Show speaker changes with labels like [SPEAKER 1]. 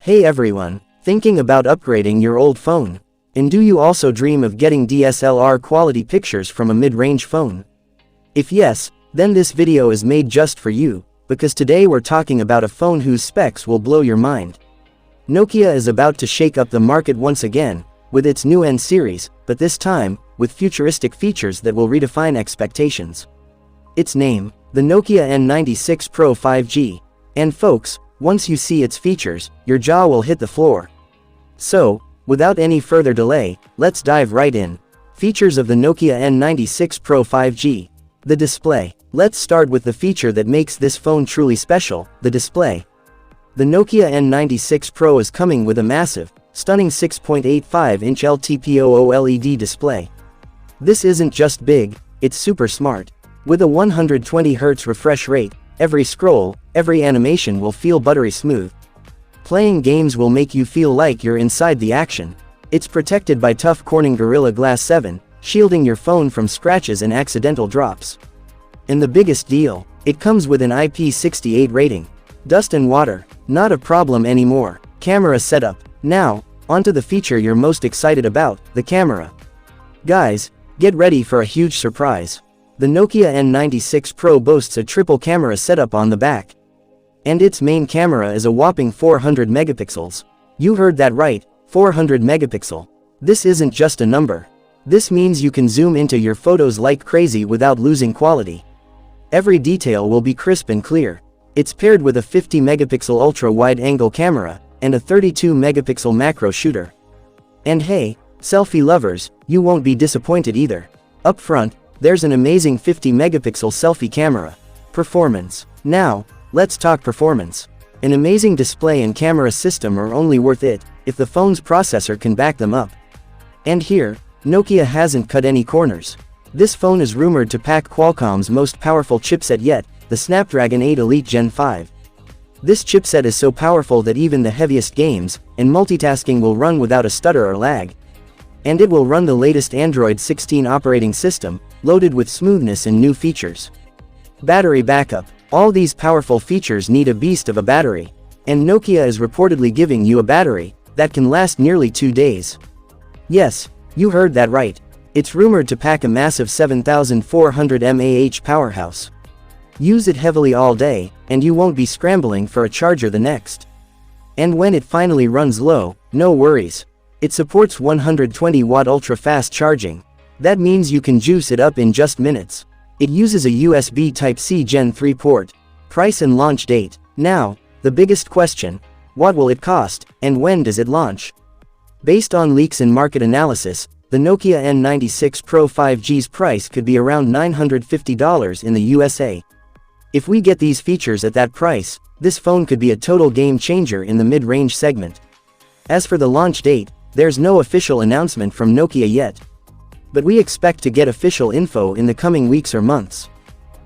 [SPEAKER 1] Hey everyone, thinking about upgrading your old phone? And do you also dream of getting DSLR quality pictures from a mid-range phone? If yes, then this video is made just for you, because today we're talking about a phone whose specs will blow your mind. Nokia is about to shake up the market once again, with its new N series, but this time, with futuristic features that will redefine expectations. Its name, the Nokia N96 Pro 5G. And folks, once you see its features, your jaw will hit the floor. So, without any further delay, let's dive right in. Features of the Nokia N96 Pro 5G. The display. Let's start with the feature that makes this phone truly special, the display. The Nokia N96 Pro is coming with a massive, stunning 6.85-inch LTPO OLED display. This isn't just big, it's super smart. With a 120Hz refresh rate, every scroll, every animation will feel buttery smooth. Playing games will make you feel like you're inside the action. It's protected by tough Corning Gorilla Glass 7, shielding your phone from scratches and accidental drops. And the biggest deal, it comes with an IP68 rating. Dust and water, not a problem anymore. Camera setup. Now, onto the feature you're most excited about, the camera. Guys, get ready for a huge surprise. The Nokia N96 Pro boasts a triple camera setup on the back. And its main camera is a whopping 400 megapixels. You heard that right, 400 megapixel. This isn't just a number. This means you can zoom into your photos like crazy without losing quality. Every detail will be crisp and clear. It's paired with a 50 megapixel ultra-wide-angle camera, and a 32 megapixel macro shooter. And hey, selfie lovers, you won't be disappointed either. Up front, there's an amazing 50 megapixel selfie camera. Performance. Now, let's talk performance. An amazing display and camera system are only worth it if the phone's processor can back them up. And here, Nokia hasn't cut any corners. This phone is rumored to pack Qualcomm's most powerful chipset yet, the Snapdragon 8 Elite Gen 5. This chipset is so powerful that even the heaviest games and multitasking will run without a stutter or lag. And it will run the latest Android 16 operating system, loaded with smoothness and new features. Battery backup. All these powerful features need a beast of a battery. And Nokia is reportedly giving you a battery that can last nearly 2 days. Yes, you heard that right. It's rumored to pack a massive 7400 mAh powerhouse. Use it heavily all day, and you won't be scrambling for a charger the next. And when it finally runs low, no worries. It supports 120-watt ultra-fast charging. That means you can juice it up in just minutes. It uses a USB Type-C Gen 3 port. Price and launch date. Now, the biggest question. What will it cost, and when does it launch? Based on leaks and market analysis, the Nokia N96 Pro 5G's price could be around $950 in the USA. If we get these features at that price, this phone could be a total game changer in the mid-range segment. As for the launch date, there's no official announcement from Nokia yet. But we expect to get official info in the coming weeks or months.